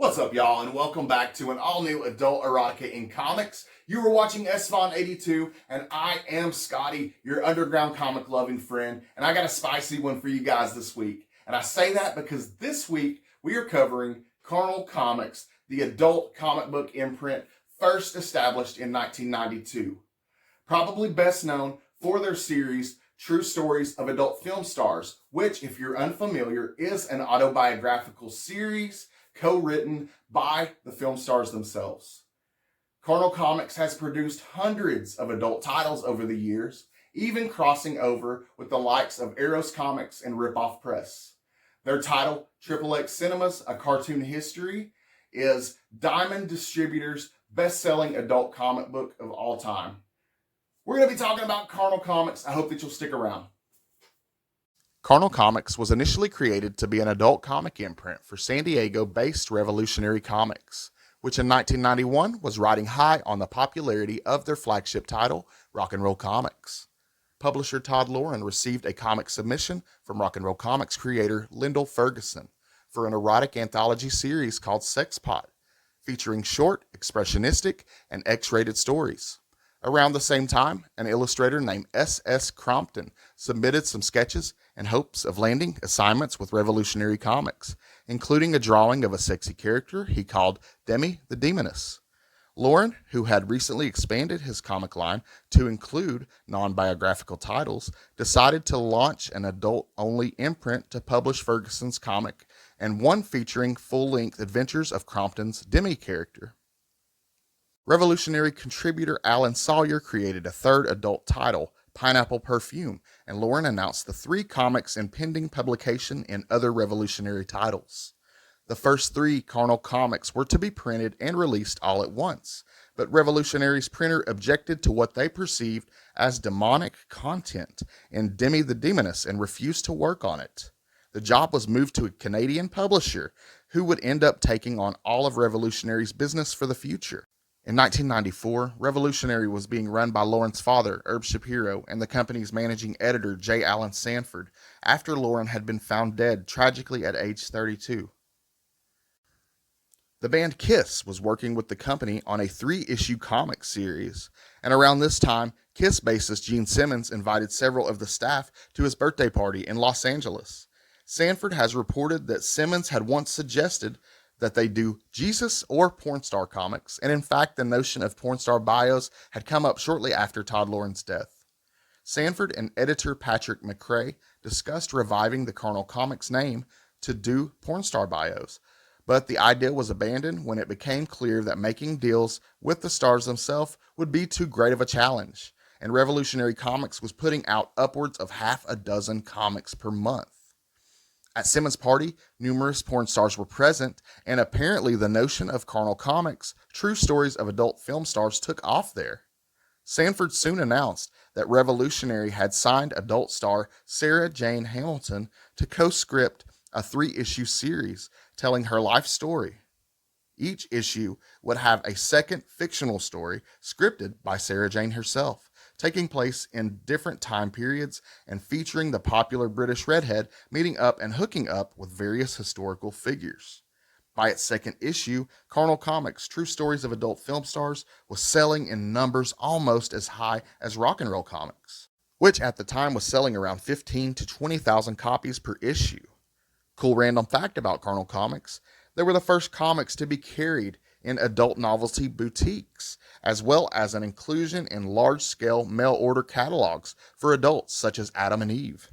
What's up, y'all, and welcome back to an all-new adult erotica in comics. You are watching SVon82, and I am Scotty, your underground comic-loving friend, and I got a spicy one for you guys this week. And I say that because this week we are covering Carnal Comics, the adult comic book imprint first established in 1992. Probably best known for their series, True Stories of Adult Film Stars, which, if you're unfamiliar, is an autobiographical series co-written by the film stars themselves. Carnal Comics has produced hundreds of adult titles over the years, even crossing over with the likes of Eros Comics and Ripoff Press. Their title, XXX Cinema's A Cartoon History, is Diamond Distributors' best-selling adult comic book of all time. We're going to be talking about Carnal Comics. I hope that you'll stick around. Carnal Comics was initially created to be an adult comic imprint for San Diego-based Revolutionary Comics, which in 1991 was riding high on the popularity of their flagship title, Rock and Roll Comics. Publisher Todd Loren received a comic submission from Rock and Roll Comics creator Lyndall Ferguson for an erotic anthology series called Sex Pot, featuring short, expressionistic, and X-rated stories. Around the same time, an illustrator named S.S. Crompton submitted some sketches in hopes of landing assignments with Revolutionary Comics, including a drawing of a sexy character he called Demi the Demoness. Loren, who had recently expanded his comic line to include non-biographical titles, decided to launch an adult-only imprint to publish Ferguson's comic, and one featuring full-length adventures of Crompton's Demi character. Revolutionary contributor Alan Sawyer created a third adult title, Pineapple Perfume, and Loren announced the 3 comics in pending publication in other Revolutionary titles. The first 3 Carnal Comics were to be printed and released all at once, but Revolutionary's printer objected to what they perceived as demonic content in Demi the Demoness and refused to work on it. The job was moved to a Canadian publisher who would end up taking on all of Revolutionary's business for the future. In 1994, Revolutionary was being run by Loren's father, Herb Shapiro, and the company's managing editor, J. Allen Sanford, after Loren had been found dead tragically at age 32. The band Kiss was working with the company on a 3-issue comic series, and around this time, Kiss bassist Gene Simmons invited several of the staff to his birthday party in Los Angeles. Sanford has reported that Simmons had once suggested that they do Jesus or porn star comics, and in fact the notion of porn star bios had come up shortly after Todd Loren's death. Sanford and editor Patrick McCrae discussed reviving the Carnal Comics name to do porn star bios, but the idea was abandoned when it became clear that making deals with the stars themselves would be too great of a challenge, and Revolutionary Comics was putting out upwards of half a dozen comics per month. At Simmons' party, numerous porn stars were present, and apparently the notion of Carnal Comics, True Stories of Adult Film Stars, took off there. Sanford soon announced that Revolutionary had signed adult star Sarah Jane Hamilton to co-script a 3-issue series telling her life story. Each issue would have a second fictional story scripted by Sarah Jane herself, taking place in different time periods and featuring the popular British redhead meeting up and hooking up with various historical figures. By its second issue, Carnal Comics, True Stories of Adult Film Stars, was selling in numbers almost as high as Rock and Roll Comics, which at the time was selling around 15,000 to 20,000 copies per issue. Cool random fact about Carnal Comics, they were the first comics to be carried in adult novelty boutiques, as well as an inclusion in large-scale mail-order catalogs for adults such as Adam and Eve.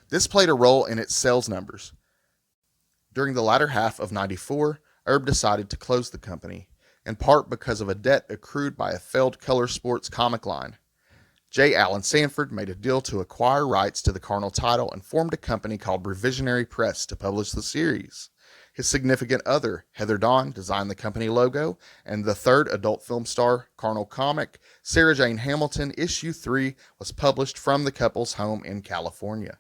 This played a role in its sales numbers. During the latter half of '94, Herb decided to close the company, in part because of a debt accrued by a failed Color Sports comic line. J. Allen Sanford made a deal to acquire rights to the Carnal title and formed a company called Revisionary Press to publish the series. His significant other, Heather Dawn, designed the company logo, and the third adult film star, Carnal comic, Sarah Jane Hamilton, issue 3, was published from the couple's home in California.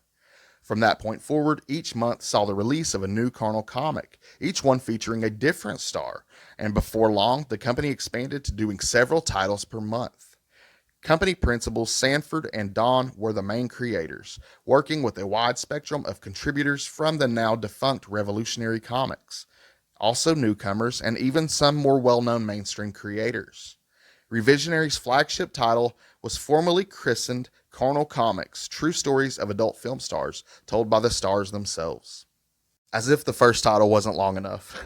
From that point forward, each month saw the release of a new Carnal comic, each one featuring a different star, and before long, the company expanded to doing several titles per month. Company principals Sanford and Dawn were the main creators, working with a wide spectrum of contributors from the now defunct Revolutionary Comics. also newcomers, and even some more well-known mainstream creators. Revisionary's flagship title was formally christened Carnal Comics, True Stories of Adult Film Stars, told by the stars themselves. As if the first title wasn't long enough,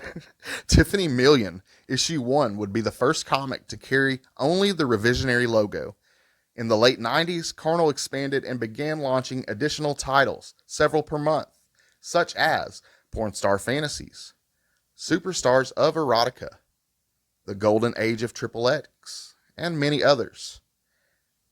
Tiffany Million, issue 1, would be the first comic to carry only the Revisionary logo. In the late 90s, Carnal expanded and began launching additional titles, several per month, such as Porn Star Fantasies, Superstars of Erotica, The Golden Age of Triple X, and many others.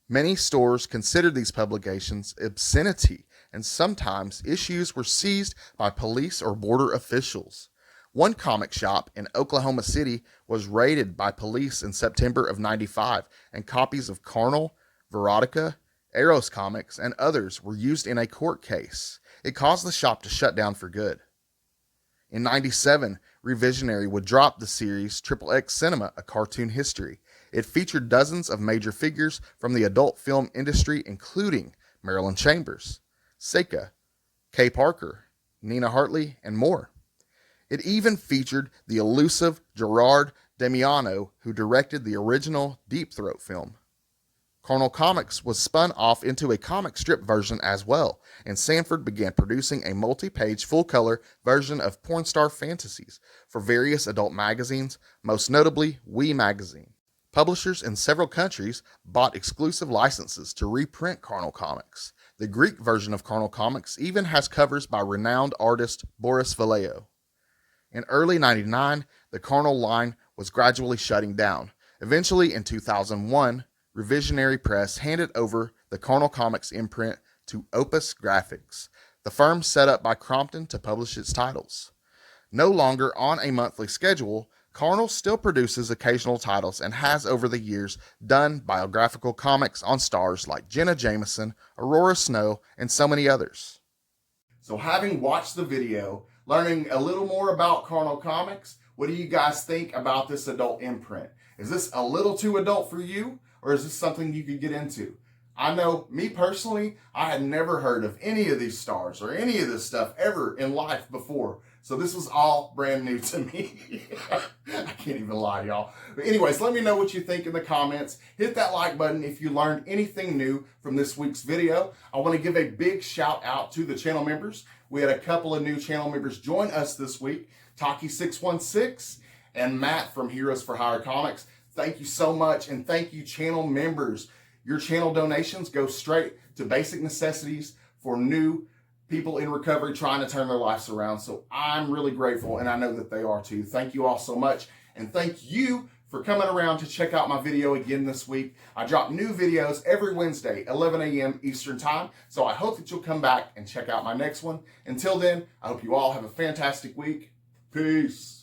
Many stores considered these publications obscenity, and sometimes issues were seized by police or border officials. One comic shop in Oklahoma City was raided by police in September of '95, and copies of Carnal, Erotica, Eros Comics, and others were used in a court case. It caused the shop to shut down for good. In '97, Revisionary would drop the series Triple X Cinema, A Cartoon History. It featured dozens of major figures from the adult film industry, including Marilyn Chambers, Seika, Kay Parker, Nina Hartley, and more. It even featured the elusive Gerard Damiano, who directed the original Deep Throat film. Carnal Comics was spun off into a comic strip version as well, and Sanford began producing a multi-page full-color version of Porn Star Fantasies for various adult magazines, most notably Wii Magazine. Publishers in several countries bought exclusive licenses to reprint Carnal Comics. The Greek version of Carnal Comics even has covers by renowned artist Boris Vallejo. In early '99, the Carnal line was gradually shutting down. Eventually, in 2001, Revisionary Press handed over the Carnal Comics imprint to Opus Graphics, the firm set up by Crompton to publish its titles. No longer on a monthly schedule, Carnal still produces occasional titles and has over the years done biographical comics on stars like Jenna Jameson, Aurora Snow, and so many others. So having watched the video, learning a little more about Carnal Comics, what do you guys think about this adult imprint? Is this a little too adult for you, or is this something you could get into? I know, me personally, I had never heard of any of these stars or any of this stuff ever in life before. So this was all brand new to me. I can't even lie, y'all. But anyways, let me know what you think in the comments. Hit that like button if you learned anything new from this week's video. I want to give a big shout out to the channel members. We had a couple of new channel members join us this week. Taki616 and Matt from Heroes for Hire Comics. Thank you so much, and thank you, channel members. Your channel donations go straight to basic necessities for new people in recovery trying to turn their lives around. So I'm really grateful, and I know that they are too. Thank you all so much, and thank you for coming around to check out my video again this week. I drop new videos every Wednesday, 11 a.m. Eastern Time, so I hope that you'll come back and check out my next one. Until then, I hope you all have a fantastic week. Peace.